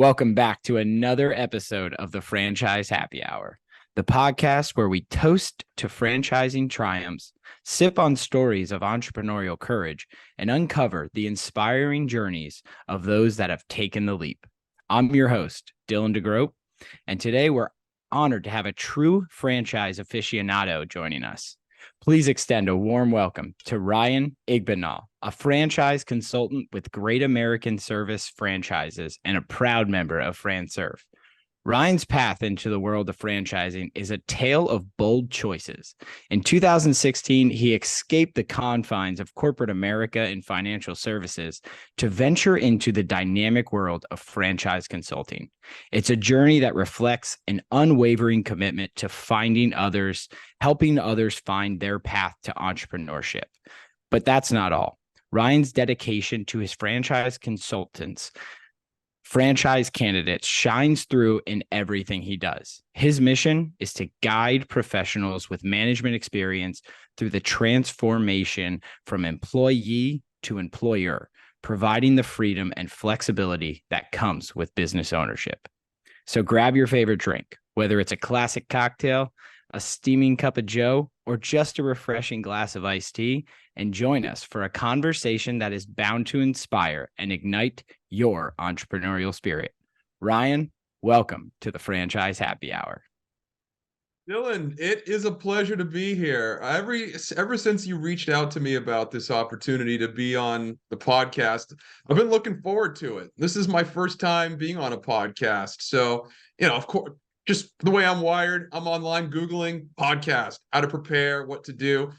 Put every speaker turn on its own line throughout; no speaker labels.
Welcome back to another episode of the Franchise Happy Hour, the podcast where we toast to franchising triumphs, sip on stories of entrepreneurial courage, and uncover the inspiring journeys of those that have taken the leap. I'm your host, Dylan DeGroat, and today we're honored to have a true franchise aficionado joining us. Please extend a warm welcome to Ryan Igbanol, a franchise consultant with Great American Service Franchises and a proud member of FranServe. Ryan's path into the world of franchising is a tale of bold choices. In 2016, he escaped the confines of corporate America in financial services to venture into the dynamic world of franchise consulting. It's a journey that reflects an unwavering commitment to finding others, helping others find their path to entrepreneurship. But that's not all. Ryan's dedication to his franchise candidates shines through in everything he does. His mission is to guide professionals with management experience through the transformation from employee to employer, providing the freedom and flexibility that comes with business ownership. So grab your favorite drink, whether it's a classic cocktail, a steaming cup of joe, or just a refreshing glass of iced tea, and join us for a conversation that is bound to inspire and ignite your entrepreneurial spirit. Ryan, welcome to the Franchise Happy Hour.
Dylan, it is a pleasure to be here. Ever since you reached out to me about this opportunity to be on the podcast, I've been looking forward to it. This is my first time being on a podcast. So, of course, just the way I'm wired, I'm online Googling podcast, how to prepare, what to do.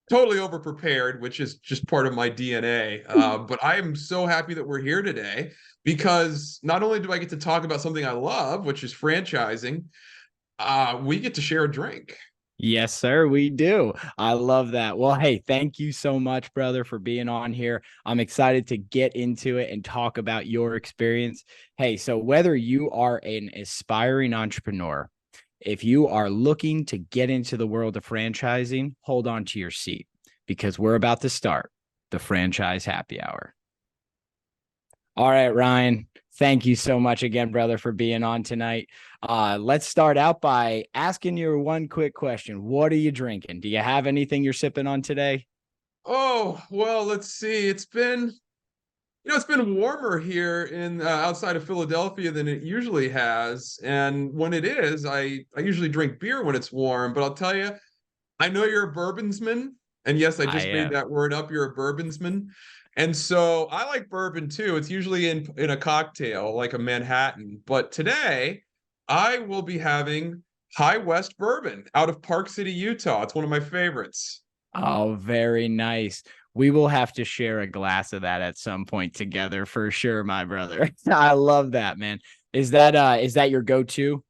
Totally over prepared, which is just part of my DNA. But I am so happy that we're here today because not only do I get to talk about something I love, which is franchising, we get to share a drink.
Yes, sir, we do. I love that. Well, hey, thank you so much, brother, for being on here. I'm excited to get into it and talk about your experience. Hey, so whether you are an aspiring entrepreneur, if you are looking to get into the world of franchising, hold on to your seat because we're about to start the Franchise Happy Hour. All right, Ryan, thank you so much again, brother, for being on tonight. Let's start out by asking you one quick question. What are you drinking? Do you have anything you're sipping on today?
Oh, well, let's see. It's been warmer here in outside of Philadelphia than it usually has. And when it is, I usually drink beer when it's warm. But I'll tell you, I know you're a bourbonsman. And yes, I just made that word up. You're a bourbonsman. And so I like bourbon too. It's usually in a cocktail, like a Manhattan. But today, I will be having High West Bourbon out of Park City, Utah. It's one of my favorites.
Oh, very nice. We will have to share a glass of that at some point together for sure, my brother. I love that, man. Is that your go-to?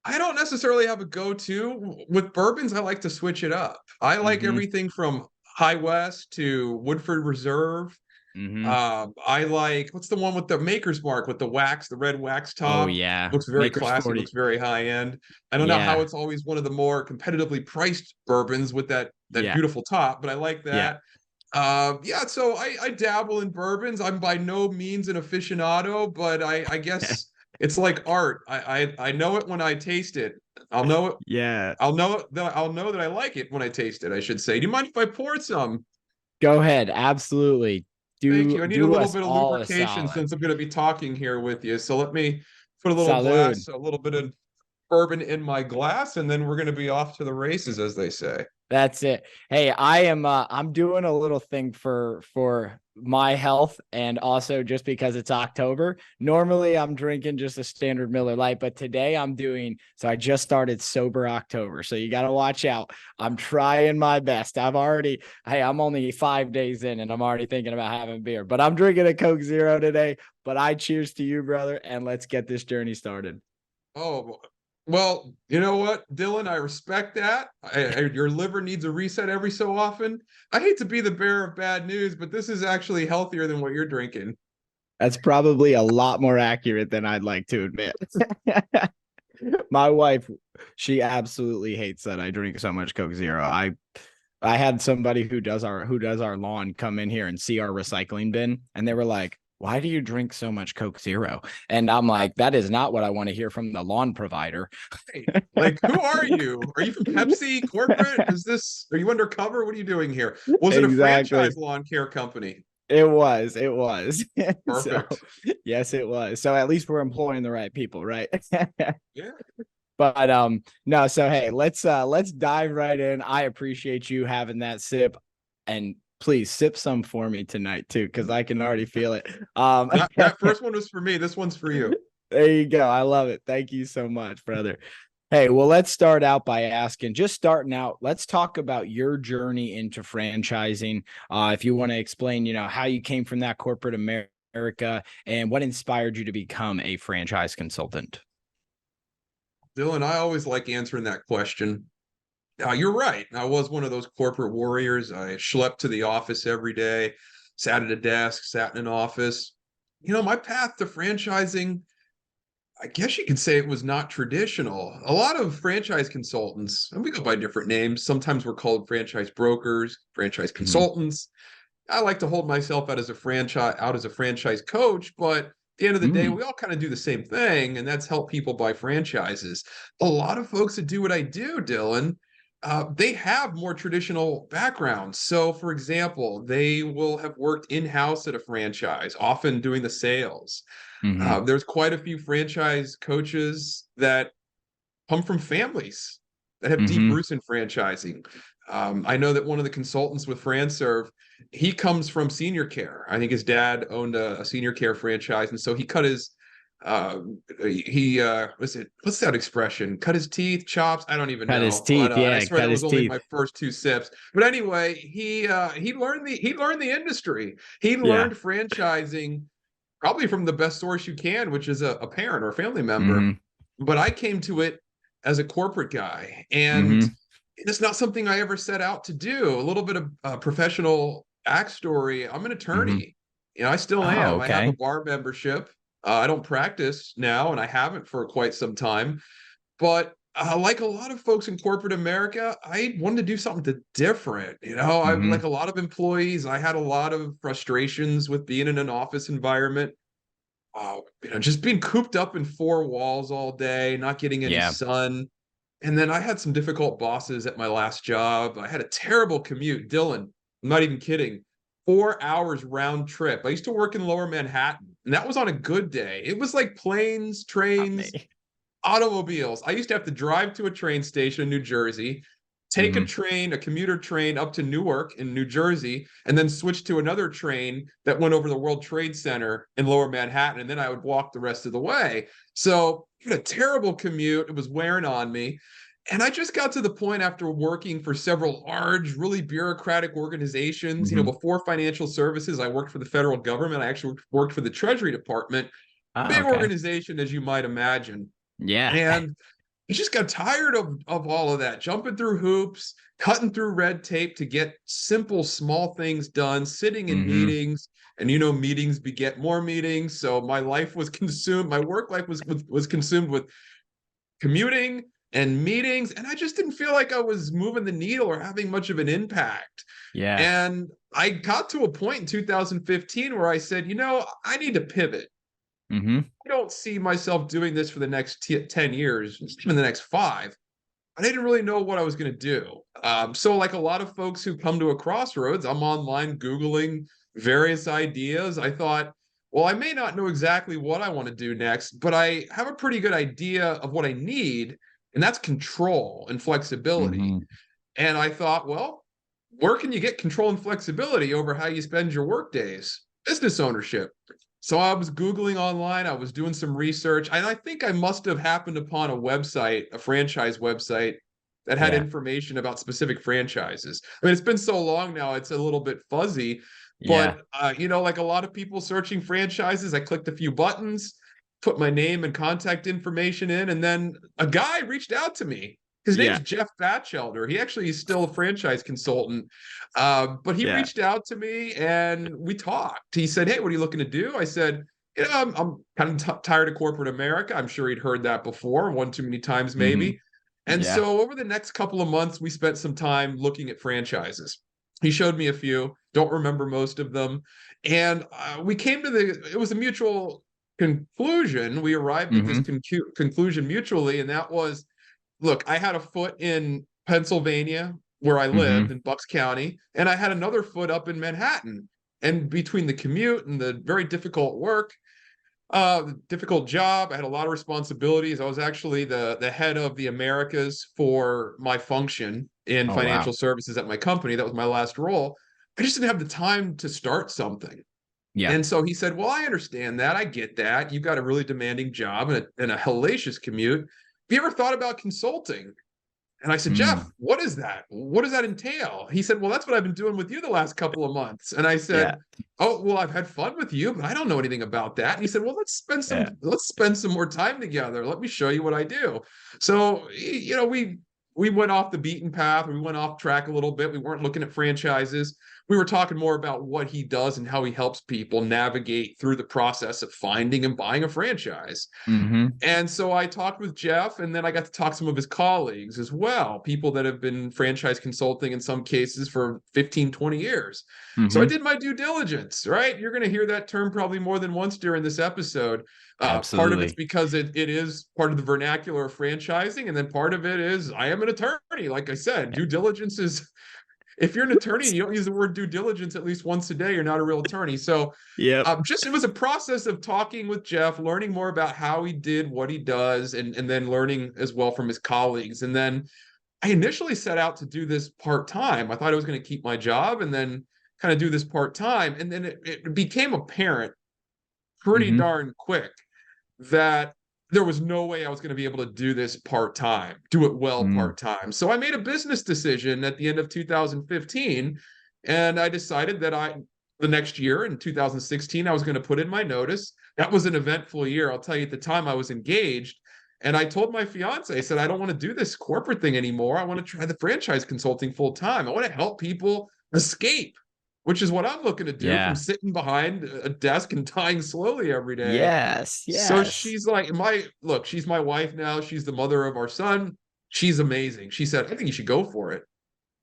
I don't necessarily have a go-to. With bourbons, I like to switch it up. I like everything from High West to Woodford Reserve. I like, what's the one with the Maker's Mark with the red wax top?
Oh, yeah.
Looks very
Maker's
classy,
40.
looks very high end. I don't know how it's always one of the more competitively priced bourbons with that beautiful top, but I like that. So I dabble in bourbons. I'm by no means an aficionado, but I guess it's like art. I know it when I taste it. I'll know it.
Yeah.
I'll know that I like it when I taste it, I should say. Do you mind if I pour some?
Go ahead. Absolutely.
Thank you. I need a little bit of
all
lubrication since I'm going to be talking here with you. So let me put a little
Salud.
a little bit of bourbon in my glass, and then we're going to be off to the races, as they say.
That's it. Hey, I'm doing a little thing for my health and also just because it's October. Normally I'm drinking just a standard Miller Lite, but today so I just started sober October. So you got to watch out. I'm trying my best. I'm only 5 days in and I'm already thinking about having beer, but I'm drinking a Coke Zero today, but I cheers to you, brother. And let's get this journey started.
Oh, well, you know what, Dylan, I respect that. Your liver needs a reset every so often. I hate to be the bearer of bad news, but this is actually healthier than what you're drinking.
That's probably a lot more accurate than I'd like to admit. My wife, she absolutely hates that I drink so much Coke Zero. I had somebody who does our lawn come in here and see our recycling bin, and they were like, why do you drink so much Coke Zero? And I'm like, that is not what I want to hear from the lawn provider.
Hey, like, who are you? Are you from Pepsi corporate? Are you undercover? What are you doing here? Was it a
Exactly.
franchise lawn care company?
It was. So
Perfect.
yes, it was. So at least we're employing the right people, right?
Yeah.
But no, so hey, let's dive right in. I appreciate you having that sip, and please sip some for me tonight too, because I can already feel it.
That first one was for me. This one's for you.
There you go. I love it. Thank you so much, brother. Hey, well, let's start out by asking, just starting out, let's talk about your journey into franchising. If you want to explain, how you came from that corporate America and what inspired you to become a franchise consultant.
Dylan, I always like answering that question. You're right. I was one of those corporate warriors. I schlepped to the office every day, sat at a desk, sat in an office. My path to franchising, I guess you could say it was not traditional. A lot of franchise consultants, and we go by different names. Sometimes we're called franchise brokers, franchise
Mhm.
consultants. I like to hold myself out as a franchise coach, but at the end of the day,
Mm,
we all kind of do the same thing, and that's help people buy franchises. A lot of folks that do what I do, Dylan, they have more traditional backgrounds. So, for example, they will have worked in-house at a franchise, often doing the sales.
mhm,
There's quite a few franchise coaches that come from families that have deep
mhm.
roots in franchising. I know that one of the consultants with FranServe, he comes from senior care. I think his dad owned a senior care franchise, and so he cut his uh what's that expression? Cut his teeth, chops. I don't even
Cut his
know, but
teeth.
and I
Yeah,
swear
cut
that was
his
only
teeth.
my first two sips. But anyway, he learned the industry. He
Yeah.
learned franchising probably from the best source you can, which is a parent or a family member.
Mhm,
But I came to it as a corporate guy, and
mhm,
it's not something I ever set out to do. A little bit of professional backstory. I'm an
mhm.
attorney. I still
Oh,
am. I have a
okay.
bar membership. I don't practice now, and I haven't for quite some time. But like a lot of folks in corporate America, I wanted to do something different. I like
Mhm.
a lot of employees. I had a lot of frustrations with being in an office environment. Just being cooped up in four walls all day, not getting any
Yeah.
sun. And then I had some difficult bosses at my last job. I had a terrible commute. Dylan, I'm not even kidding. 4 hours round trip. I used to work in lower Manhattan, and that was on a good day. It was like planes,
Not
trains,
me.
automobiles. I used to have to drive to a train station in New Jersey, take
Mhm.
a commuter train up to Newark in New Jersey, and then switch to another train that went over the World Trade Center in Lower Manhattan. And then I would walk the rest of the way. So it was a terrible commute. It was wearing on me. And I just got to the point after working for several large, really bureaucratic organizations.
Mhm.
Before financial services, I worked for the federal government. I actually worked for the Treasury Department,
Oh,
big
okay.
organization, as you might imagine.
Yeah.
And I just got tired of all of that, jumping through hoops, cutting through red tape to get simple, small things done, sitting in
Mhm.
meetings. And meetings beget more meetings. So my life was consumed, my work life was consumed with commuting and meetings. And I just didn't feel like I was moving the needle or having much of an impact.
Yeah.
And I got to a point in 2015 where I said, I need to pivot.
Mhm.
I don't see myself doing this for the next 10 years, even the next five. I didn't really know what I was going to do. So, like a lot of folks who come to a crossroads, I'm online Googling various ideas. I thought, well, I may not know exactly what I want to do next, but I have a pretty good idea of what I need, and that's control and flexibility.
Mhm.
And I thought, well, where can you get control and flexibility over how you spend your work days? Business ownership. So I was Googling online, I was doing some research, and I think I must have happened upon a website, a franchise website that had
Yeah.
information about specific franchises. I mean, it's been so long now, it's a little bit fuzzy,
Yeah.
but like a lot of people searching franchises, I clicked a few buttons, put my name and contact information in, and then a guy reached out to me. His name's
Yeah.
Jeff Batchelder. He actually is still a franchise consultant, but he
Yeah.
reached out to me and we talked. He said, "Hey, what are you looking to do?" I said, I'm kind of tired of corporate America. I'm sure he'd heard that before, one too many times,
Mhm.
maybe. And
Yeah.
so over the next couple of months, we spent some time looking at franchises. He showed me a few, don't remember most of them. And we came to it was a mutual conclusion. We arrived at this conclusion mutually, and that was, look, I had a foot in Pennsylvania where I lived in Bucks County, and I had another foot up in Manhattan. And between the commute and the very difficult work, difficult job, I had a lot of responsibilities. I was actually the head of the Americas for my function in
Oh,
financial
wow.
services at my company. That was my last role. I just didn't have the time to start something.
Yeah.
And so he said, well, I understand that. I get that. You've got a really demanding job and a hellacious commute. Have you ever thought about consulting? And I said, Jeff, what is that? What does that entail? He said, well, that's what I've been doing with you the last couple of months. And I
Yeah.
said, oh, well, I've had fun with you, but I don't know anything about that. And he said, well,
Yeah.
let's spend some more time together. Let me show you what I do. So, we went off the beaten path. We went off track a little bit. We weren't looking at franchises. We were talking more about what he does and how he helps people navigate through the process of finding and buying a franchise. And so I talked with Jeff, and then I got to talk to some of his colleagues as well, people that have been franchise consulting in some cases for 15, 20 years. So I did my due diligence, right? You're going to hear that term probably more than once during this episode. Part of it's
Absolutely.
because it is part of the vernacular of franchising, and then part of it is I am an attorney. Like I said, due diligence is, if you're an attorney and you don't use the word due diligence at least once a day, you're not a real attorney. So
Yep.
it was a process of talking with Jeff, learning more about how he did what he does, and then learning as well from his colleagues. And then I initially set out to do this part-time. I thought I was going to keep my job and then kind of do this part-time. And then it became apparent pretty darn quick that there was no way I was going to be able to do this part-time, do it well part-time. So I made a business decision at the end of 2015, and I decided that the next year in 2016, I was going to put in my notice. That was an eventful year. I'll tell you, at the time I was engaged, and I told my fiance, I said, I don't want to do this corporate thing anymore. I want to try the franchise consulting full-time. I want to help people escape, which is what I'm looking to do, from
Yeah.
sitting behind a desk and dying slowly every day.
Yes.
So
Yes.
she's like, she's my wife now. She's the mother of our son. She's amazing. She said, I think you should go for it.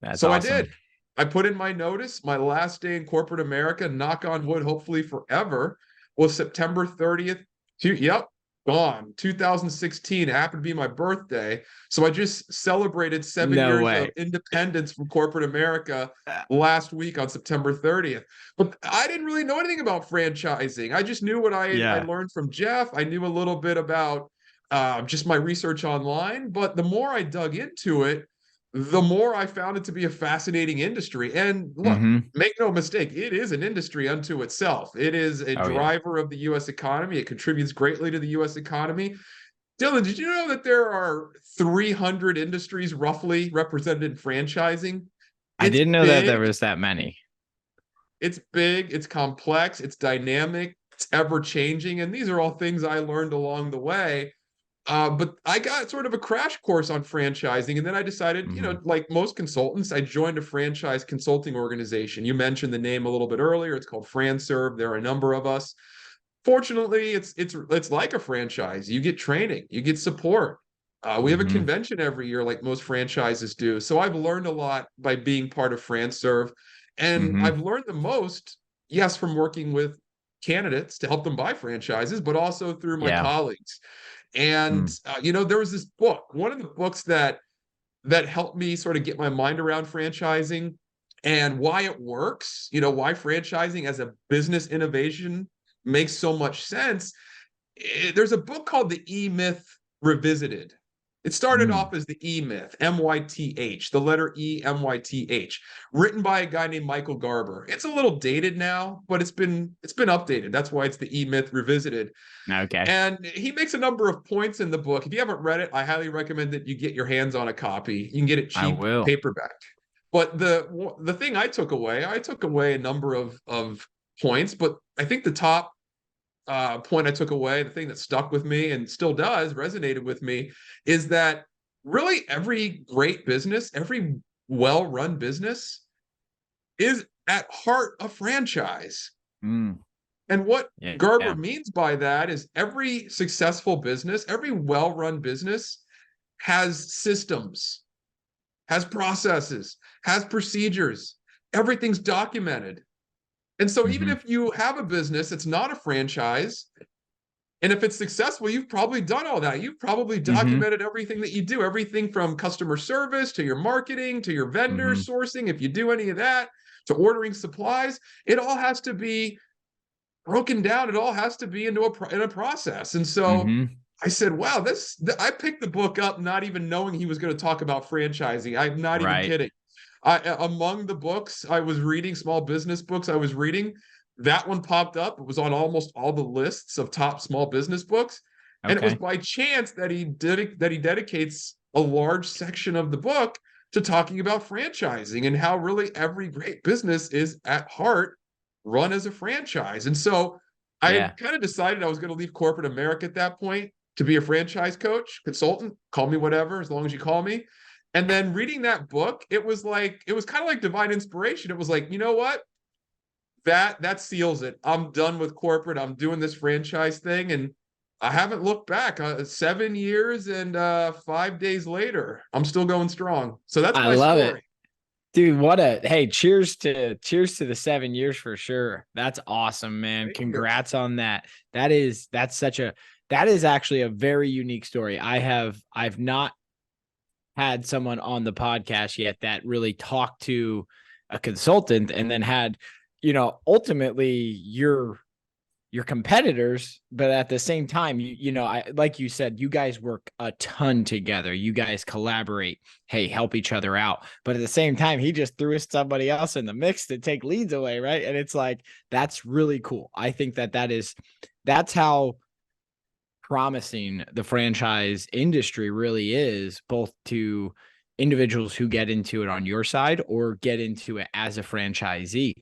That's
So I
awesome.
did. I put in my notice. My last day in corporate America, knock on wood, hopefully forever, was September 30th. Yep, gone. 2016 happened to be my birthday. So I just celebrated 7
No
years of
way.
independence from corporate America
Uh,
last week on September 30th. But I didn't really know anything about franchising. I just knew what I
Yeah.
learned from Jeff. I knew a little bit about just my research online. But the more I dug into it, the more I found it to be a fascinating industry. And look, make no mistake, it is an industry unto itself. It is a
Oh, yeah.
driver of the U.S. economy. It contributes greatly to the U.S. economy. Dylan, did you know that there are 300 industries roughly represented in franchising?
I
It's
didn't know that there
big,
was that many.
it's complex, it's dynamic, it's ever changing. And these are all things I learned along the way. But I got sort of a crash course on franchising. And then I decided, like most consultants, I joined a franchise consulting organization. You mentioned the name a little bit earlier. It's called FranServe. There are a number of us. Fortunately, it's like a franchise. You get training, you get support. We have a convention every year, like most franchises do. So I've learned a lot by being part of FranServe, and I've learned the most, yes, from working with candidates to help them buy franchises, but also through my
Yeah.
colleagues. And there was this book, one of the books that helped me sort of get my mind around franchising and why it works, why franchising as a business innovation makes so much sense. There's a book called The E-Myth Revisited. It started off as the E-Myth, M-Y-T-H, the letter E, M-Y-T-H, written by a guy named Michael Garber. It's a little dated now, but it's been updated. That's why it's the E-Myth Revisited.
Okay.
And he makes a number of points in the book. If you haven't read it, I highly recommend that you get your hands on a copy. You can get it
I
cheap,
will.
paperback. But the thing I took away a number of points, but I think the top point I took away, the thing that stuck with me and still does, resonated with me, is that really every great business, every well-run business is at heart a franchise.
Mm.
And what
Yeah.
Gerber
Yeah.
means by that is every successful business, every well-run business has systems, has processes, has procedures, everything's documented. And so even
Mhm.
if you have a business, it's not a franchise. And if it's successful, you've probably done all that. You've probably
Mhm.
documented everything that you do, everything from customer service to your marketing to your vendor
Mhm.
sourcing. If you do any of that, to ordering supplies, it all has to be broken down. It all has to be into in a process. And so
Mhm.
I said, wow, I picked the book up not even knowing he was going to talk about franchising. I'm not even
Right.
kidding. Among the books I was reading, small business books I was reading, that one popped up. It was on almost all the lists of top small business books. And it was
Okay.
by chance that he dedicates a large section of the book to talking about franchising and how really every great business is at heart run as a franchise. And so I
Yeah.
had kind of decided I was going to leave corporate America at that point to be a franchise coach, consultant, call me whatever, as long as you call me. And then reading that book, it was kind of like divine inspiration. It was like, you know what? That seals it. I'm done with corporate. I'm doing this franchise thing. And I haven't looked back. 7 years and 5 days later, I'm still going strong. So that's
I
my
love it.
story.
Dude, hey, cheers to the 7 years for sure. That's awesome, man.
Thank you.
Congrats on that. That is actually a very unique story. I've not had someone on the podcast yet that really talked to a consultant and then had, ultimately your competitors, but at the same time, I like you said, you guys work a ton together. You guys collaborate, hey, help each other out. But at the same time, he just threw somebody else in the mix to take leads away, right? And it's like that's really cool. I think that's how promising the franchise industry really is, both to individuals who get into it on your side or get into it as a franchisee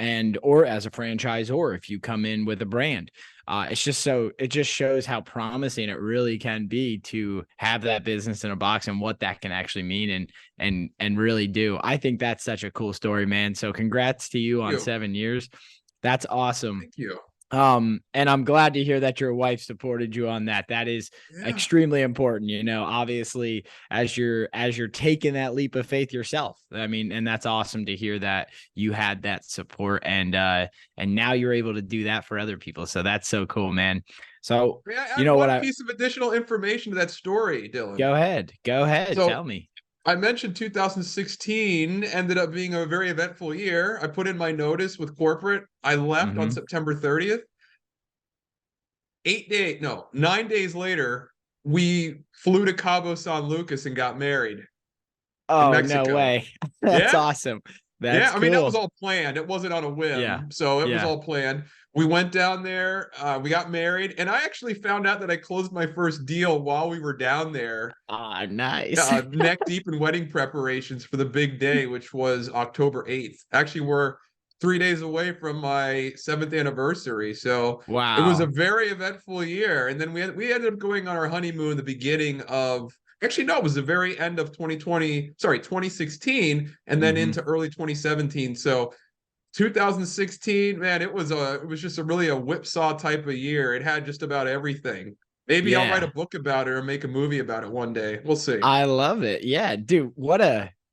and or as a franchisor if you come in with a brand. It just shows how promising it really can be to have that business in a box and what that can actually mean and really do. I think that's such a cool story, man. So congrats to you
Thank
on
you.
7 years. That's awesome.
Thank you.
And I'm glad to hear that your wife supported you on that. That is
Yeah.
extremely important, obviously as you're taking that leap of faith yourself. I mean, and that's awesome to hear that you had that support and now you're able to do that for other people. So that's so cool, man. So,
May I
you
add
know what
one
I
piece of additional information to that story, Dylan?
Go ahead. Go ahead.
So
Tell me.
I mentioned 2016 ended up being a very eventful year. I put in my notice with corporate. I left on
Mhm.
September 30th. 8 days, no, 9 days later, we flew to Cabo San Lucas and got married in
Oh, no
Mexico.
way. That's
Yeah.
awesome.
Yeah,
That's
I mean that was
cool.
all planned. It wasn't on a
Yeah.
whim, so it was
Yeah.
all planned. We went down there, we got married, and I actually found out that I closed my first deal while we were down there,
Ah, nice.
neck deep in wedding preparations for the big day, which was October 8th. Actually, we're 3 days away from my 7th anniversary, so it was a
Wow.
very eventful year. And then we ended up going on our honeymoon the beginning of. Actually, no, it was the very end of 2016, and then
Mhm.
into early 2017. So 2016, man, it was just really a whipsaw type of year. It had just about everything. Maybe I'll write a
Yeah.
book about it or make a movie about it one day. We'll see.
I love it. Yeah, dude,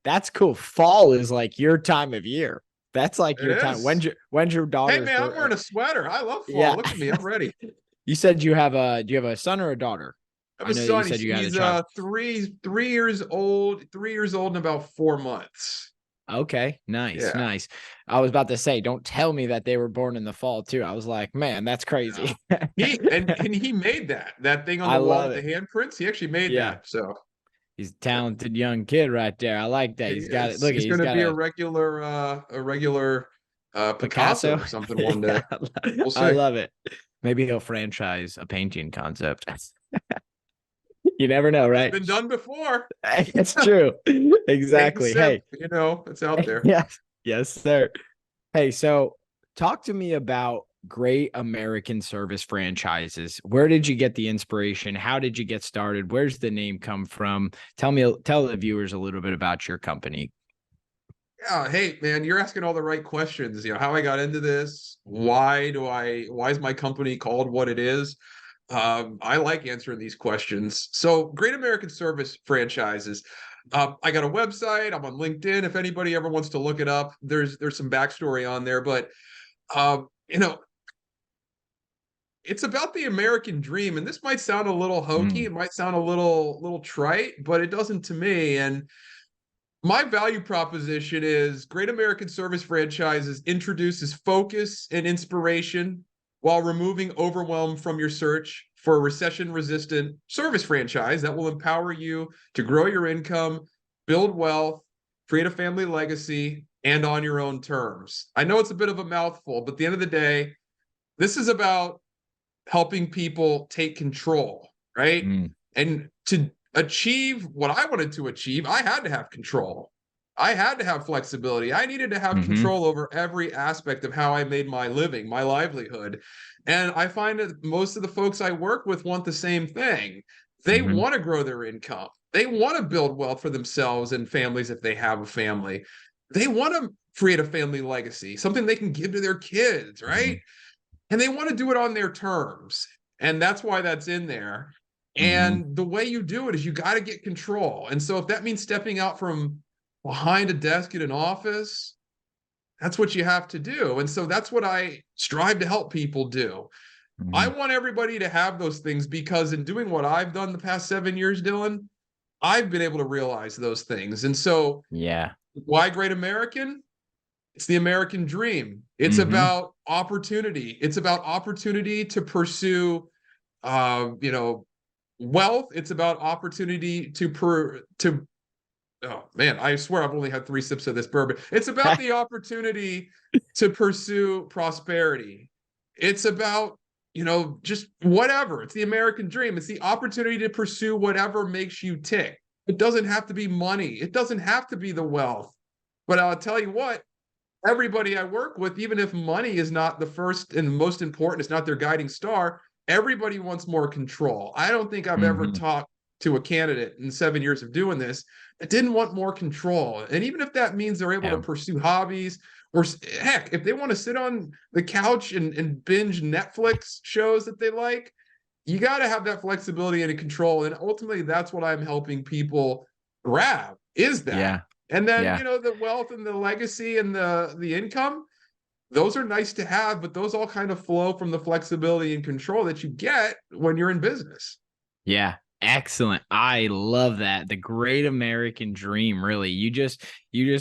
that's cool. Fall is like your time of year. That's like
It
your time.
is.
When's your
Hey,
daughter's
man, I'm
birth?
wearing a sweater. I love fall.
Yeah.
Look at me. I'm ready.
You said do you have a son or a daughter?
I have
I
a
know that you
son.
said you had a
He's
child.
3 years old. 3 years old in about 4 months.
Okay, nice,
Yeah.
nice. I was about to say, don't tell me that they were born in the fall too. I was like, man, that's
Yeah.
crazy.
And he made that thing on
I
the wall
love
with the
it.
handprints. He actually made
Yeah.
that. So
He's a talented young kid right there. I like that.
he
He's got it.
is.
Look,
He's
he's
going to
got
be
a
a regular Picasso
Picasso.
or something one day.
Yeah,
We'll
I
see.
love it. Maybe he'll franchise a painting concept. You never know,
It's
right?
been done before.
It's true.
Paint and
Exactly.
sip,
Hey,
it's out there.
yes, yes, sir. Hey, so talk to me about Great American Service franchises. Where did you get the inspiration? How did you get started? Where's the name come from? Tell the viewers a little bit about your company.
Yeah, hey man, you're asking all the right questions. How I got into this, why is my company called what it is? I like answering these questions. So, Great American Service franchises. I got a website. I'm on LinkedIn. If anybody ever wants to look it up, there's some backstory on there. But you know, it's about the American dream, and this might sound a little hokey. It might sound a little trite, but it doesn't to me. And my value proposition is Great American Service Franchises introduces focus and inspiration while removing overwhelm from your search for a recession-resistant service franchise that will empower you to grow your income, build wealth, create a family legacy, and on your own terms. I know it's a bit of a mouthful, but at the end of the day, this is about helping people take control, right? And to achieve what I wanted to achieve, I had to have control. I had to have flexibility. I needed to have control over every aspect of how I made my living, my livelihood. And I find that most of the folks I work with want the same thing. They want to grow their income. They want to build wealth for themselves and families if they have a family. They want to create a family legacy, something they can give to their kids, right? And they want to do it on their terms. And that's why that's in there. And the way you do it is you got to get control. And so if that means stepping out from behind a desk in an office, that's what you have to do. And so that's what I strive to help people do. I want everybody to have those things because in doing what I've done the past 7 years, Dylan, I've been able to realize those things. And so why Great American? It's the American dream. It's about opportunity. It's about opportunity to pursue, wealth. It's about opportunity oh man, I swear I've only had 3 sips of this bourbon. It's about the opportunity to pursue prosperity. It's about, just whatever. It's the American dream. It's the opportunity to pursue whatever makes you tick. It doesn't have to be money. It doesn't have to be the wealth. But I'll tell you what, everybody I work with, even if money is not the first and most important, it's not their guiding star, everybody wants more control. I don't think I've ever talked to a candidate in 7 years of doing this that didn't want more control. And even if that means they're able to pursue hobbies, or heck, if they want to sit on the couch and binge Netflix shows that they like, you got to have that flexibility and control. And ultimately, that's what I'm helping people grab, is that. And then, the wealth and the legacy and the income, those are nice to have, but those all kind of flow from the flexibility and control that you get when you're in business.
Yeah. Excellent. I love that. The great American dream, really. You just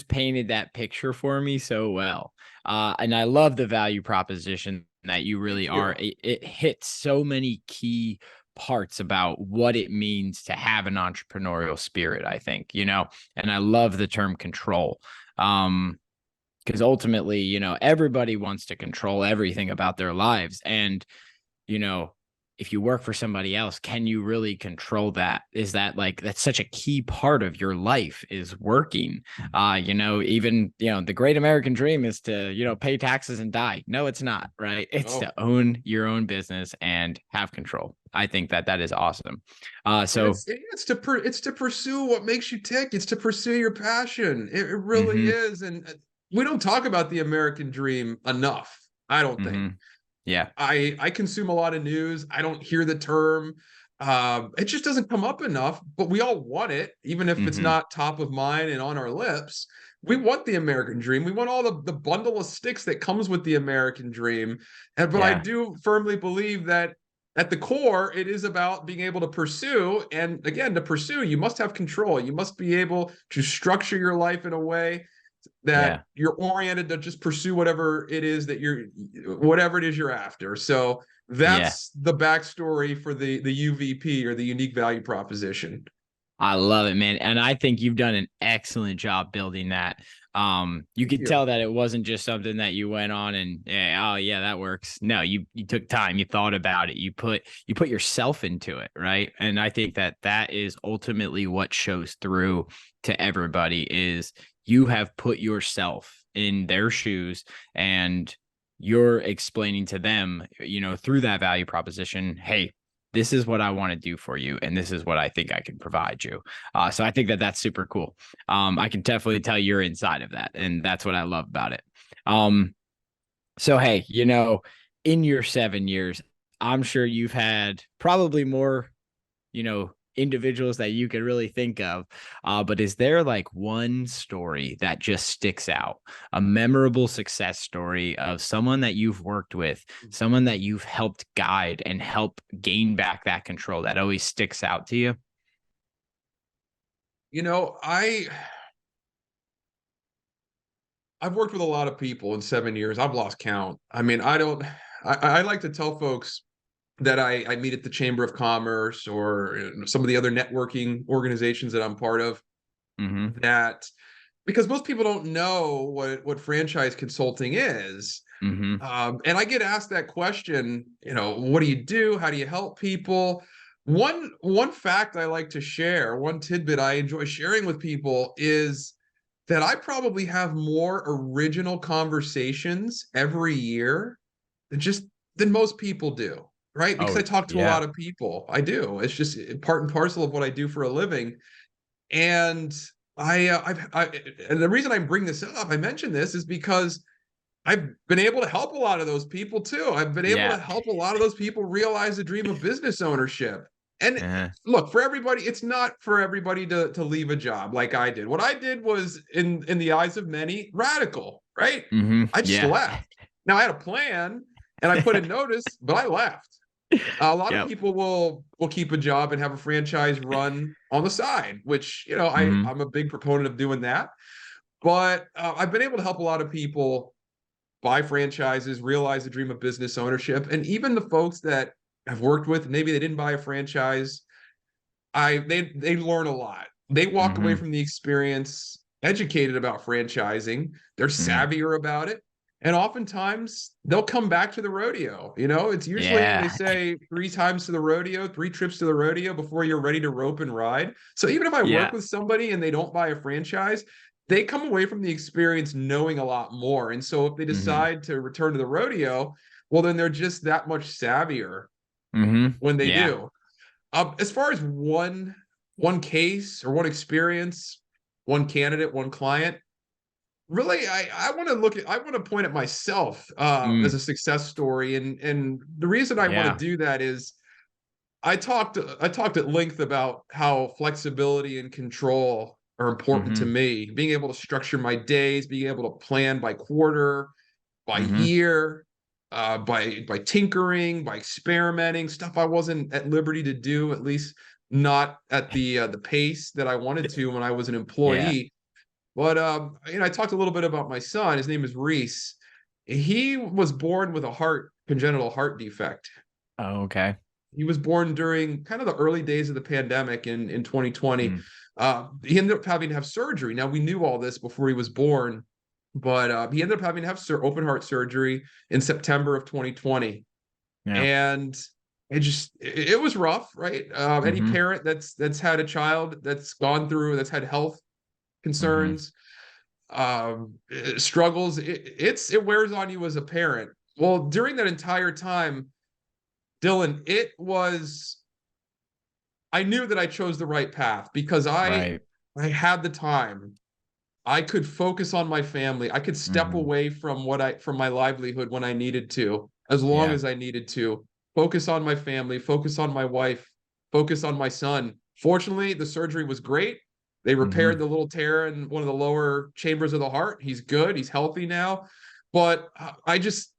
painted that picture for me so well. And I love the value proposition that you really are. It hits so many key parts about what it means to have an entrepreneurial spirit, I think, and I love the term control. Because ultimately, everybody wants to control everything about their lives. And, if you work for somebody else, can you really control that? Is that that's such a key part of your life, is working. Even, the great American dream is to, pay taxes and die. No, it's not, right? It's to own your own business and have control. I think that is awesome. So
it's to pursue what makes you tick. It's to pursue your passion. It really is. And we don't talk about the American dream enough, I don't think.
Yeah.
I consume a lot of news. I don't hear the term. It just doesn't come up enough, but we all want it, even if it's not top of mind and on our lips. We want the American dream. We want all the bundle of sticks that comes with the American dream. But I do firmly believe that at the core, it is about being able to pursue. And again, to pursue, you must have control. You must be able to structure your life in a way that you're oriented to just pursue whatever it is you're after. So that's the backstory for the UVP, or the unique value proposition.
I love it, man. And I think you've done an excellent job building that. You could tell that it wasn't just something that you went on and that works. No, you took time, you thought about it, you put yourself into it, right? And I think that is ultimately what shows through to everybody, is you have put yourself in their shoes, and you're explaining to them, through that value proposition, hey, this is what I want to do for you, and this is what I think I can provide you. So I think that's super cool. I can definitely tell you're inside of that, and that's what I love about it. So, hey, in your 7 years, I'm sure you've had probably more, individuals that you could really think of. But is there like one story that just sticks out, a memorable success story of someone that you've worked with, someone that you've helped guide and help gain back that control that always sticks out to you?
You know, I've worked with a lot of people in 7 years. I've lost count. I mean, I like to tell folks that I meet at the Chamber of Commerce or some of the other networking organizations that I'm part of,
Mm-hmm.
that because most people don't know what franchise consulting is.
Mm-hmm.
And I get asked that question, what do you do? How do you help people? One fact I like to share, one tidbit I enjoy sharing with people is that I probably have more original conversations every year than most people do, right? Because
Oh,
I talk to a
yeah.
lot of people. I do. It's just part and parcel of what I do for a living. And and the reason I bring this up, I mention this, is because I've been able to help a lot of those people too. I've been able to
Yeah.
help a lot of those people realize the dream of business ownership. And
Uh-huh.
look, for everybody, it's not for everybody to leave a job like I did. What I did was, in the eyes of many, radical, right?
Mm-hmm.
I just
Yeah.
left. Now I had a plan and I put in notice, but I left. A lot of
Yep.
people will keep a job and have a franchise run on the side, which
Mm-hmm.
I'm a big proponent of doing that. But I've been able to help a lot of people buy franchises, realize the dream of business ownership, and even the folks that I've worked with, maybe they didn't buy a franchise. They learn a lot. They walk away
Mm-hmm.
from the experience educated about franchising. They're
Mm-hmm.
savvier about it. And oftentimes they'll come back to the rodeo. It's usually, they
Yeah.
say, 3 times to the rodeo, 3 trips to the rodeo before you're ready to rope and ride. So even if I work
Yeah.
with somebody and they don't buy a franchise, they come away from the experience knowing a lot more. And so if they
Mm-hmm.
decide to return to the rodeo, well, then they're just that much savvier
Mm-hmm.
when they
Yeah.
do. As far as one case or one experience, one candidate, one client, really, I want to point at myself as
Mm.
a success story, and the reason I want to
Yeah.
do that is I talked at length about how flexibility and control are important to
Mm-hmm.
me. Being able to structure my days, being able to plan by quarter, by
Mm-hmm.
year, by tinkering, by experimenting, stuff I wasn't at liberty to do, at least not at the pace that I wanted to when I was an
Yeah.
employee. But I talked a little bit about my son. His name is Reese. He was born with a congenital heart defect.
Oh, okay.
He was born during kind of the early days of the pandemic in 2020.
Mm.
He ended up having to have surgery. Now, we knew all this before he was born, but he ended up having to have open heart surgery in September of 2020.
Yeah.
And it was rough, right? Any
Mm-hmm.
parent that's had a child that's had health
Mm-hmm.
concerns, struggles, it wears on you as a parent. Well, during that entire time, Dylan, I knew that I chose the right path because
Right.
I had the time. I could focus on my family. I could step
Mm-hmm.
away from my livelihood when I needed to, as long
Yeah.
as I needed to. Focus on my family, focus on my wife, focus on my son. Fortunately, the surgery was great. They
Mm-hmm.
repaired the little tear in one of the lower chambers of the heart. He's good. He's healthy now. But I just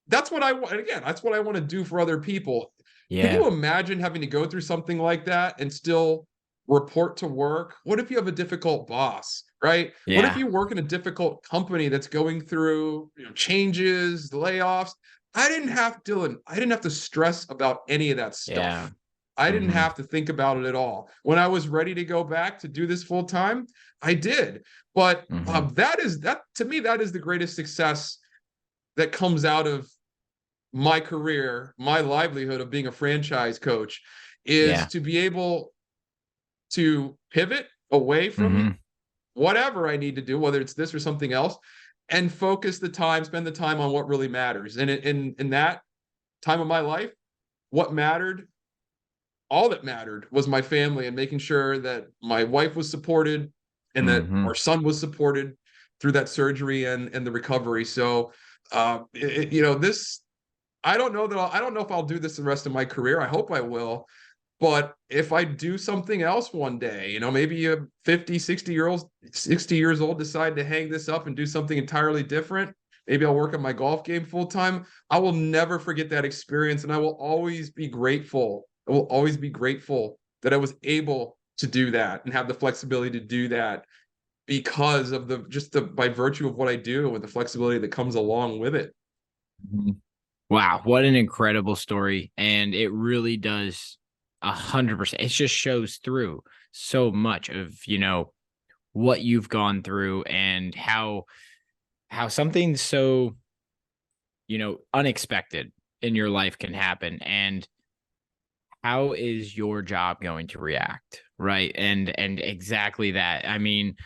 that's what I want. Again, that's what I want to do for other people. Can
Yeah.
you imagine having to go through something like that and still report to work? What if you have a difficult boss, right? What if
Yeah.
you work in a difficult company that's going through changes, layoffs? Dylan, I didn't have to stress about any of that
Yeah.
stuff. I didn't
Mm-hmm.
have to think about it at all. When I was ready to go back to do this full time, I did. But
Mm-hmm.
that to me, that is the greatest success that comes out of my career, my livelihood of being a franchise coach, is
Yeah.
to be able to pivot away from
Mm-hmm.
whatever I need to do, whether it's this or something else, and spend the time on what really matters. And in that time of my life, what mattered, all that mattered was my family and making sure that my wife was supported and that
Mm-hmm.
our son was supported through that surgery and the recovery. So, this I don't know if I'll do this the rest of my career. I hope I will. But if I do something else one day, you know, maybe a 50, 60 years old decide to hang this up and do something entirely different. Maybe I'll work on my golf game full time. I will never forget that experience. And I will always be grateful. I will always be grateful that I was able to do that and have the flexibility to do that because of by virtue of what I do and the flexibility that comes along with it.
Wow, what an incredible story. And it really does 100%. It just shows through so much of, you know, what you've gone through and how something so, you know, unexpected in your life can happen. And how is your job going to react? Right. And exactly that. I mean,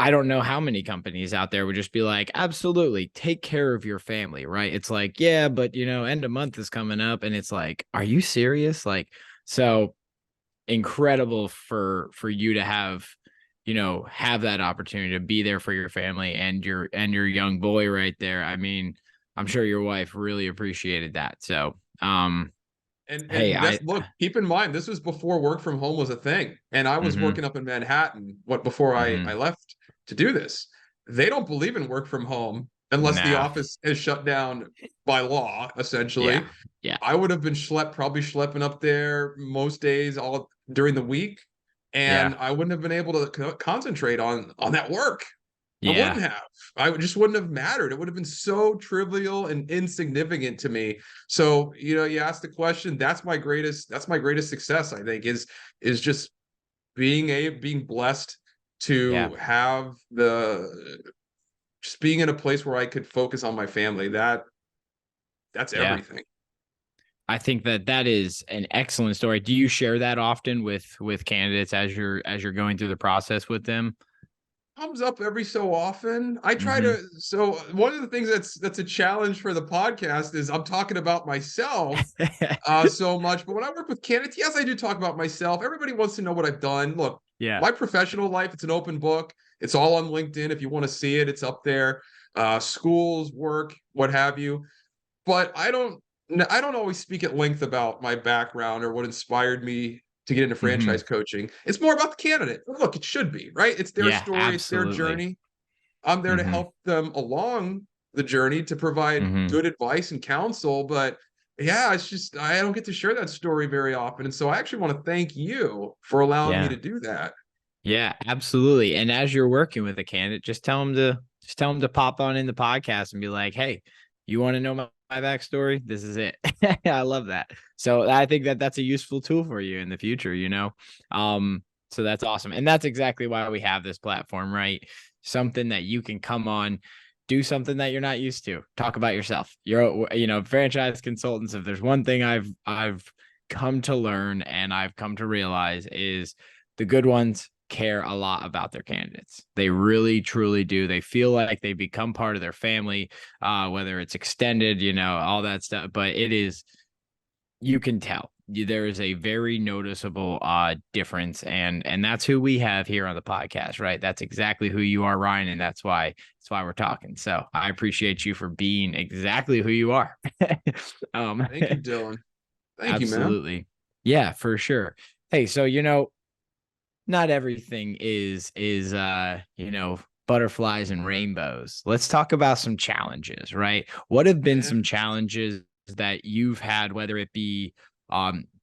I don't know how many companies out there would just be like, absolutely, take care of your family, right? It's like, yeah, but you know, end of month is coming up, and it's like, are you serious? Like, so incredible for you to have, you know, have that opportunity to be there for your family and your young boy right there. I mean, I'm sure your wife really appreciated that. So, hey,
And that's, look, keep in mind, this was before work from home was a thing. And I was
mhm,
working up in Manhattan before I
mhm,
left to do this. They don't believe in work from home unless the
nah,
office is shut down by law,
yeah,
essentially.
yeah,
I would have been probably schlepping up there most days all during the week,
yeah,
and I wouldn't have been able to concentrate on that work. I
yeah,
wouldn't have. Just wouldn't have mattered. It would have been so trivial and insignificant to me. So, you know, you asked the question, that's my greatest success, I think, is just being blessed
yeah,
to have just being in a place where I could focus on my family. That's
yeah.
everything.
I think that is an excellent story. Do you share that often with candidates as you're going through the process with them?
Comes up every so often. I try
Mhm.
to so one of the things that's a challenge for the podcast is I'm talking about myself so much. But when I work with candidates, yes, I do talk about myself. Everybody wants to know what I've done. Look,
Yeah.
my professional life, it's an open book. It's all on LinkedIn. If you want to see it, it's up there. Schools, work, what have you. But I don't always speak at length about my background or what inspired me to get into
Mhm.
franchise coaching. It's more about the candidate. Look, it should be, right? It's their
Yeah,
story, it's their
absolutely.
journey. I'm there to
Mhm.
help them along the journey to provide
Mhm.
good advice and counsel. But yeah, it's just I don't get to share that story very often. And so I actually want to thank you for allowing me
Yeah.
to do that.
Yeah, absolutely. And as you're working with a candidate, just tell them to pop on in the podcast and be like, "Hey, you want to know my backstory? This is it." I love that. So I think that's a useful tool for you in the future, you know. So that's awesome. And that's exactly why we have this platform, right? Something that you can come on, do something that you're not used to. Talk about yourself. You know, franchise consultants, if there's one thing I've come to learn and I've come to realize is the good ones care a lot about their candidates. They really, truly do. They feel like they become part of their family, whether it's extended, you know, all that stuff. But it is, you can tell there is a very noticeable difference, and that's who we have here on the podcast, right? That's exactly who you are, Ryan, and that's why we're talking. So I appreciate you for being exactly who you are. um,
Thank you, Dylan. Thank you, man.
absolutely, yeah, for sure. Hey, so you know, not everything is you know, butterflies and rainbows. Let's talk about some challenges, right? What have been
Yeah.
some challenges that you've had, whether it be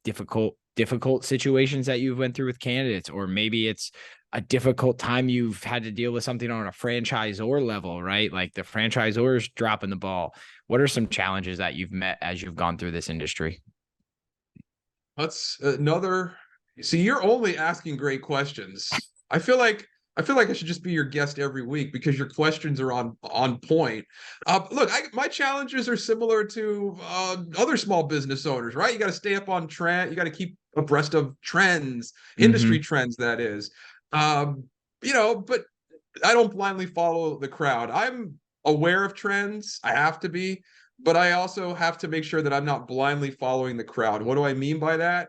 difficult situations that you've went through with candidates, or maybe it's a difficult time you've had to deal with something on a franchisor level, right? Like the franchisor's dropping the ball. What are some challenges that you've met as you've gone through this industry?
That's another. See, you're only asking great questions. I feel like I should just be your guest every week because your questions are on point. Look, my challenges are similar to other small business owners, right? You got to stay up on trend. You got to keep abreast of trends, industry
Mm-hmm.
trends. That is, um, you know. But I don't blindly follow the crowd. I'm aware of trends. I have to be, but I also have to make sure that I'm not blindly following the crowd. What do I mean by that?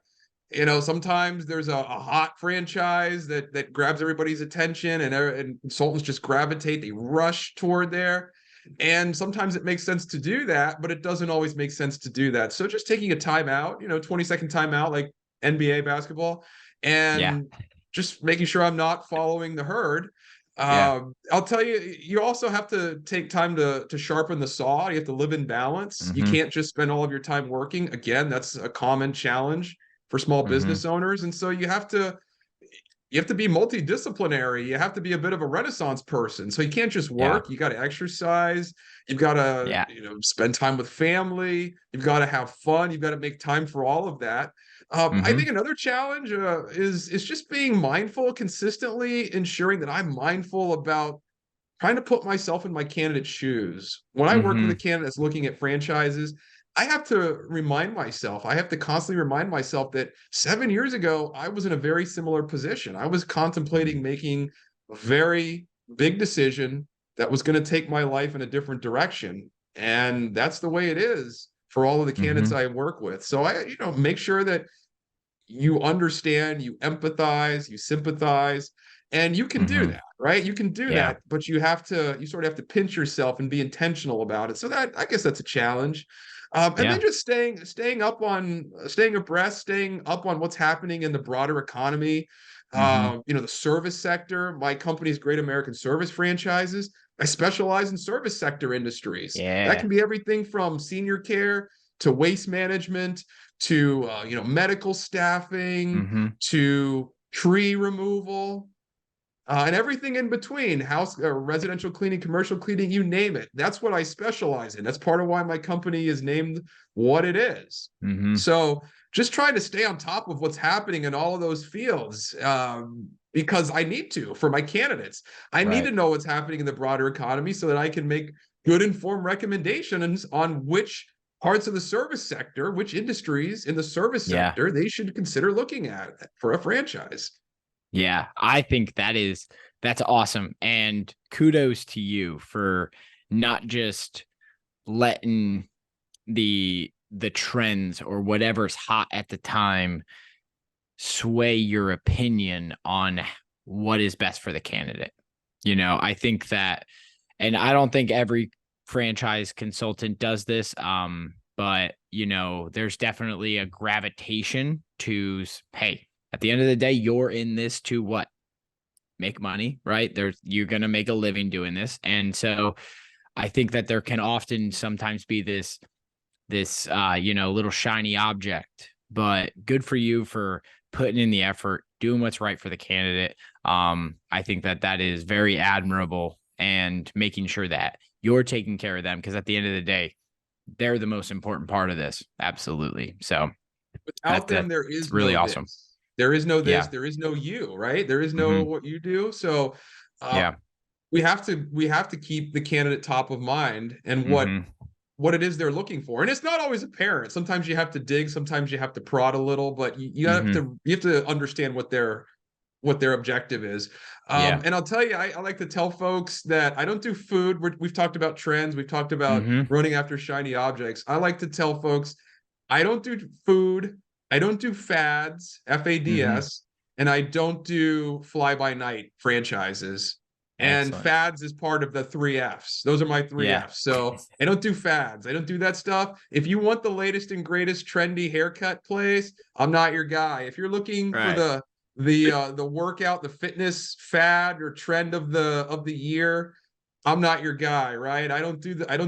You know, sometimes there's a hot franchise that grabs everybody's attention, and consultants just gravitate. They rush toward there. And sometimes it makes sense to do that, but it doesn't always make sense to do that. So just taking a timeout, 20-second timeout, like NBA basketball,
Yeah.
and just making sure I'm not following the herd.
Yeah.
I'll tell you, you also have to take time to sharpen the saw. You have to live in balance. You
Mm-hmm.
can't just spend all of your time working. Again, that's a common challenge for small
Mm-hmm.
business owners. And so you have to be multidisciplinary. You have to be a bit of a renaissance person. So you can't just
Yeah.
work. You got to exercise. You've got to,
Yeah.
spend time with family. You've got to have fun. You've got to make time for all of that. I
Mm-hmm.
think another challenge is just being mindful, consistently ensuring that I'm mindful about trying to put myself in my candidate's shoes. When I work with a
Mm-hmm.
candidate that's looking at franchises, I have to remind myself, I have to constantly remind myself that 7 years ago, I was in a very similar position. I was contemplating making a very big decision that was going to take my life in a different direction. And that's the way it is for all of the candidates
Mm-hmm.
I work with. So make sure that you understand, you empathize, you sympathize, and you can do
Mm-hmm.
that, right? You can do
Yeah.
that, but you sort of have to pinch yourself and be intentional about it. So that, I guess, that's a challenge. And then
Yeah.
just staying abreast, staying up on what's happening in the broader economy.
Mm-hmm.
The service sector. My company's Great American Service Franchises. I specialize in service sector industries. That
Yeah.
can be everything from senior care to waste management to medical staffing
Mm-hmm.
to tree removal, and everything in between, house residential cleaning, commercial cleaning, you name it. That's what I specialize in. That's part of why my company is named what it is.
Mm-hmm.
So just trying to stay on top of what's happening in all of those fields, because I need to for my candidates. I need
Right.
to know what's happening in the broader economy so that I can make good informed recommendations on which parts of the service sector, which industries in the service
Yeah.
sector they should consider looking at for a franchise.
Yeah, I think that's awesome. And kudos to you for not just letting the trends or whatever's hot at the time sway your opinion on what is best for the candidate. I think that, and I don't think every franchise consultant does this, but there's definitely a gravitation to, hey, at the end of the day, you're in this to what? Make money, right? You're going to make a living doing this. And so I think that there can often sometimes be this little shiny object, but good for you for putting in the effort, doing what's right for the candidate. I think that is very admirable, and making sure that you're taking care of them, because at the end of the day, they're the most important part of this. Absolutely. So
Without them, there
it's
is
really
no
awesome.
this. There is no this.
Yeah.
There is no you, right? There is no
Mm-hmm.
what you do. So uh,
Yeah.
we have to keep the candidate top of mind and
Mm-hmm.
what it is they're looking for. And it's not always apparent. Sometimes you have to dig, sometimes you have to prod a little, but you have
Mm-hmm.
to understand what their objective is.
Yeah.
And I'll tell you, I like to tell folks that I don't do food. We've talked about trends. We've talked about
Mm-hmm.
running after shiny objects. I like to tell folks I don't do food. I don't do fads,
Mm-hmm.
FADS, and I don't do fly by night franchises. And
Excellent.
fads is part of the three F's. Those are my three
Yeah.
F's. So I don't do fads. I don't do that stuff. If you want the latest and greatest trendy haircut place, I'm not your guy. If you're looking for
Right.
the workout, the fitness fad or trend of the year, I'm not your guy, right? I don't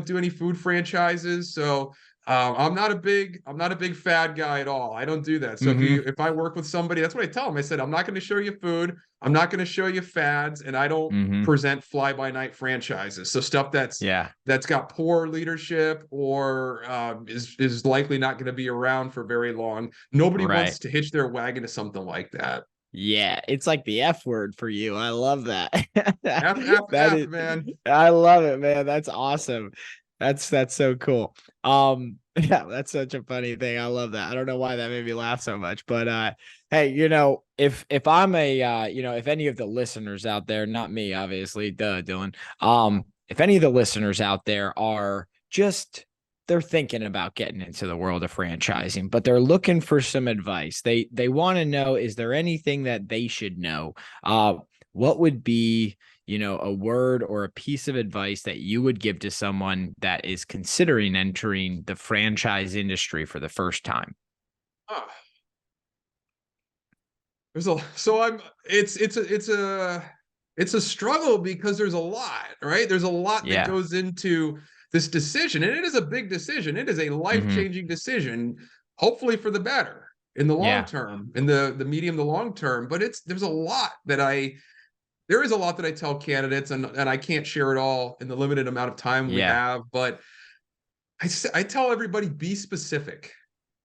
do any food franchises. So I'm not a big fad guy at all. I don't do that. So
Mm-hmm.
if I work with somebody, that's what I tell them. I said, I'm not going to show you food. I'm not going to show you fads, and I don't
Mm-hmm.
present fly by night franchises. So stuff
Yeah.
that's got poor leadership or is likely not going to be around for very long. Nobody
Right.
wants to hitch their wagon to something like that.
Yeah, it's like the F word for you. I love that.
F F
That
F
is,
man.
I love it, man. That's awesome. That's so cool. Yeah, that's such a funny thing. I love that. I don't know why that made me laugh so much, but hey, if I'm if any of the listeners out there, not me, obviously, Dylan, if any of the listeners out there are just they're thinking about getting into the world of franchising, but they're looking for some advice. They want to know, is there anything that they should know? What would be, a word or a piece of advice that you would give to someone that is considering entering the franchise industry for the first time?
Ah, there's a so I'm it's a struggle because there's a lot, right? There's a lot that
Yeah.
goes into this decision, and it is a big decision. It is a
Hmm.
life-changing decision, hopefully for the better in the long
Yeah.
term, in the medium to long term. But there's a lot that there is a lot that I tell candidates, and I can't share it all in the limited amount of time we
Yeah.
have. But I tell everybody, be specific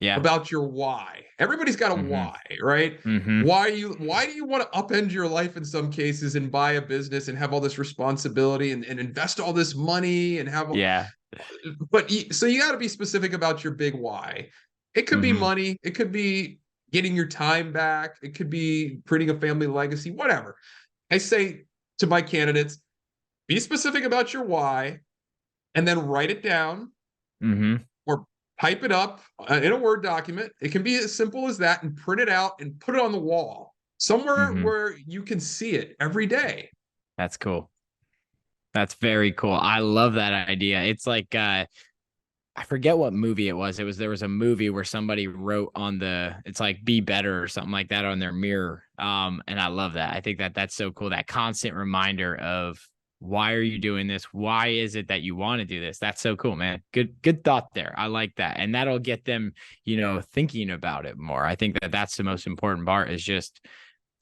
Yeah.
about your why. Everybody's got a
Hmm.
why, right?
Hmm.
Why do you want to upend your life in some cases and buy a business and have all this responsibility and invest all this money and have
Yeah.
so you got to be specific about your big why. It could be
Hmm.
money, it could be getting your time back, it could be creating a family legacy, whatever. I say to my candidates, be specific about your why and then write it down
Hmm.
or type it up in a Word document. It can be as simple as that and print it out and put it on the wall somewhere
Hmm.
where you can see it every day.
That's cool. That's very cool. I love that idea. It's like I forget what movie it was. There was a movie where somebody wrote on it's like be better or something like that on their mirror. And I love that. I think that's so cool. That constant reminder of why are you doing this? Why is it that you want to do this? That's so cool, man. Good thought there. I like that. And that'll get them, thinking about it more. I think that's the most important part is just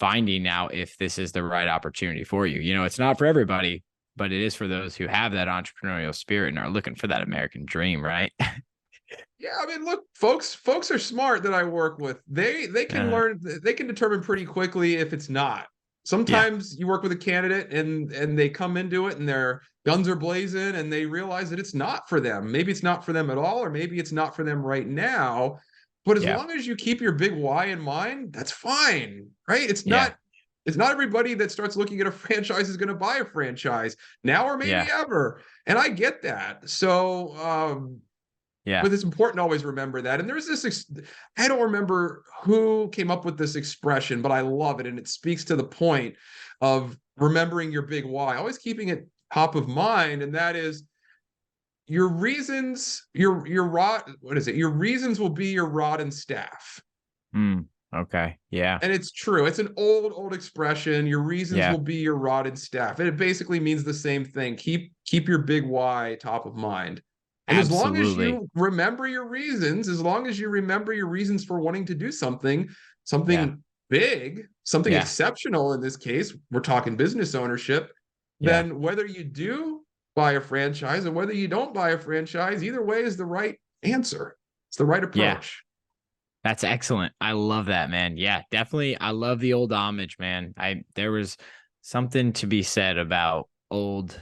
finding out if this is the right opportunity for you. It's not for everybody, but it is for those who have that entrepreneurial spirit and are looking for that American dream, right?
Yeah, I mean, look, folks are smart that I work with. They can
Uh,
learn, they can determine pretty quickly if it's not.
yeah,
Sometimes you work with a candidate and they come into it and their guns are blazing and they realize that it's not for them. Maybe it's not for them at all, or maybe it's not for them right now. But as
yeah,
long as you keep your big why in mind, that's fine, right?
yeah,
It's not everybody that starts looking at a franchise is going to buy a franchise now or maybe
yeah,
ever. And I get that. So
yeah.
but it's important to always remember that. And there's I don't remember who came up with this expression, but I love it. And it speaks to the point of remembering your big why, always keeping it top of mind. And that is your reasons, your rod, what is it? Your reasons will be your rod and staff.
Okay. Yeah,
And it's true. It's an old expression. Your reasons
yeah,
will be your rod and staff. And it basically means the same thing. Keep your big why top of mind. And as long as
absolutely.
you remember your reasons, as long as you remember your reasons for wanting to do something,
Yeah,
something big, something
yeah,
exceptional in this case, we're talking business ownership,
yeah,
then whether you do buy a franchise or whether you don't buy a franchise, either way is the right answer. It's the right
yeah.
approach.
That's excellent. I love that, man. Yeah, definitely. I love the old homage, man. There was something to be said about old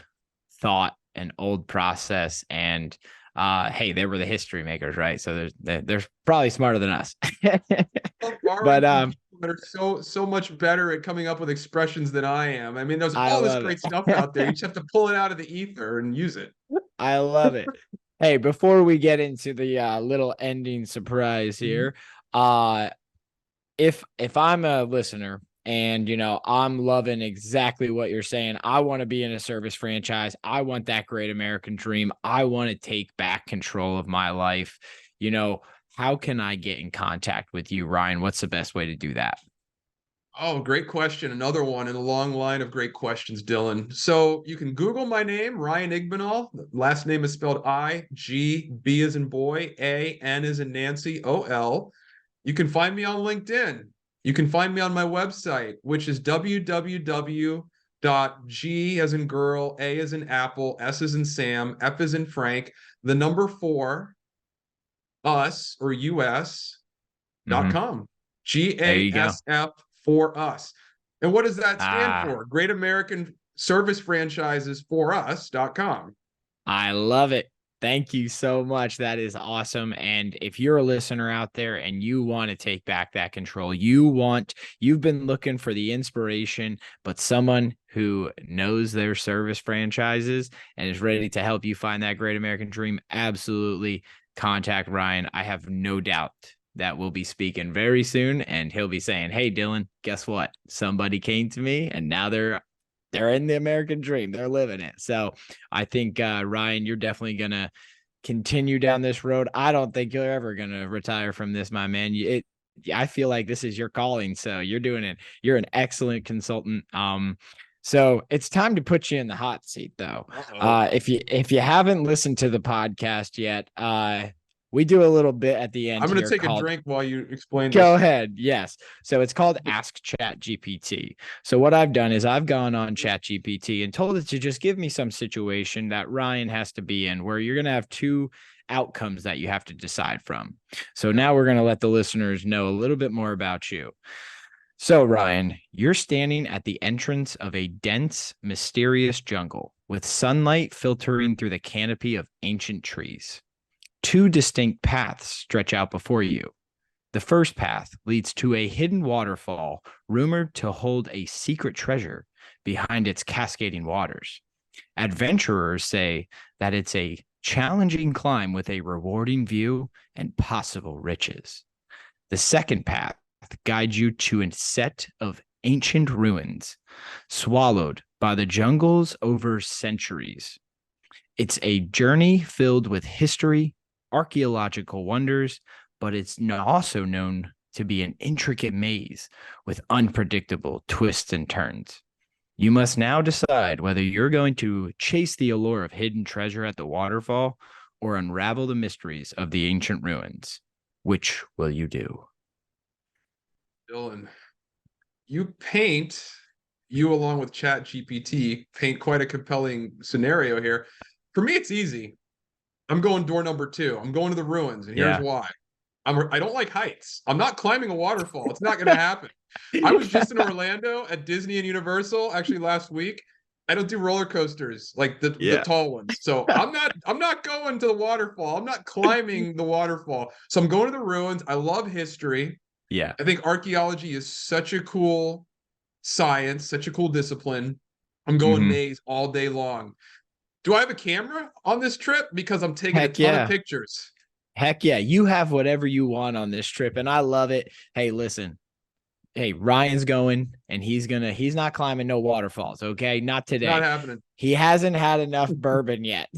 thought and old process and hey, they were the history makers, right? So they're probably smarter than us.
Borrowing
But
from people that are so much better at coming up with expressions than I am. I mean, there's
I
all this
love
great stuff out there. You
it.
just have to pull it out of the ether and use it.
I love it. Hey, before we get into the little ending surprise
Mhm.
here, uh if I'm a listener and I'm loving exactly what you're saying, I want to be in a service franchise. I want that great American dream. I want to take back control of my life. You know, how can I get in contact with you, Ryan? What's the best way to do that?
Oh, great question. Another one in a long line of great questions, Dylan. So you can Google my name, Ryan Igbanol. Last name is spelled I-G-B as in boy, A-N as in Nancy, O-L. You can find me on LinkedIn. You can find me on my website, which is www.g as in girl, A as in apple, S as in Sam, F as in Frank, the number 4, us or
Hmm.
us.com.
There you go.
GASF for us. And what does that stand
Ah,
for? Great American Service Franchises for us.com.
I love it. Thank you so much. That is awesome. And if you're a listener out there and you want to take back that control, you've been looking for the inspiration, but someone who knows their service franchises and is ready to help you find that great American dream, absolutely contact Ryan. I have no doubt that we'll be speaking very soon and he'll be saying, "Hey, Dylan, guess what? Somebody came to me and now they're they're in the American dream. They're living it. So I think, Ryan, you're definitely going to continue down this road. I don't think you're ever going to retire from this, my man. I feel like this is your calling. So you're doing it. You're an excellent consultant. So it's time to put you in the hot seat, though. If you haven't listened to the podcast yet, we do a little bit at the end.
I'm going to
here
take a
called
drink while you explain
Go
this.
ahead. Yes. So it's called Ask Chat GPT. So what I've done is I've gone on Chat GPT and told it to just give me some situation that Ryan has to be in, where you're going to have two outcomes that you have to decide from. So now we're going to let the listeners know a little bit more about you. So, Ryan, you're standing at the entrance of a dense, mysterious jungle with sunlight filtering through the canopy of ancient trees. Two distinct paths stretch out before you. The first path leads to a hidden waterfall rumored to hold a secret treasure behind its cascading waters. Adventurers say that it's a challenging climb with a rewarding view and possible riches. The second path guides you to a set of ancient ruins, swallowed by the jungles over centuries. It's a journey filled with history, archaeological wonders, but it's also known to be an intricate maze with unpredictable twists and turns. You must now decide whether you're going to chase the allure of hidden treasure at the waterfall or unravel the mysteries of the ancient ruins. Which will you do?
Dylan, you along with Chat GPT paint quite a compelling scenario here. For me, it's easy. I'm going door number 2. I'm going to the ruins, and here's why. I don't like heights. I'm not climbing a waterfall. It's not going to happen. I was just in Orlando at Disney and Universal actually last week. I don't do roller coasters like the tall ones. So I'm not going to the waterfall. I'm not climbing the waterfall. So I'm going to the ruins. I love history.
Yeah.
I think archaeology is such a cool science, such a cool discipline. I'm going maze all day long. Do I have a camera on this trip? Because I'm taking a ton of pictures.
Heck yeah. You have whatever you want on this trip, and I love it. Hey, listen. Hey, Ryan's going, and he's not climbing no waterfalls, okay? Not today.
Not happening.
He hasn't had enough bourbon yet.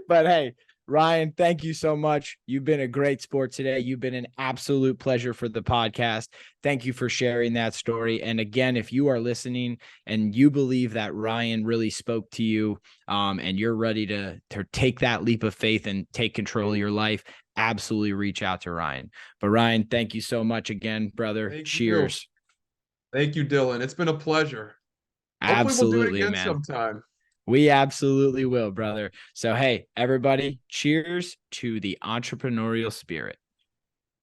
But hey, Ryan, thank you so much. You've been a great sport today. You've been an absolute pleasure for the podcast. Thank you for sharing that story. And again, if you are listening and you believe that Ryan really spoke to you, and you're ready to take that leap of faith and take control of your life, absolutely reach out to Ryan. But Ryan, thank you so much again, brother. Cheers.
Thank you, Dylan. It's been a pleasure.
Absolutely,
hopefully we'll do it again
man.
sometime.
We absolutely will, brother. So, hey, everybody, cheers to the entrepreneurial spirit.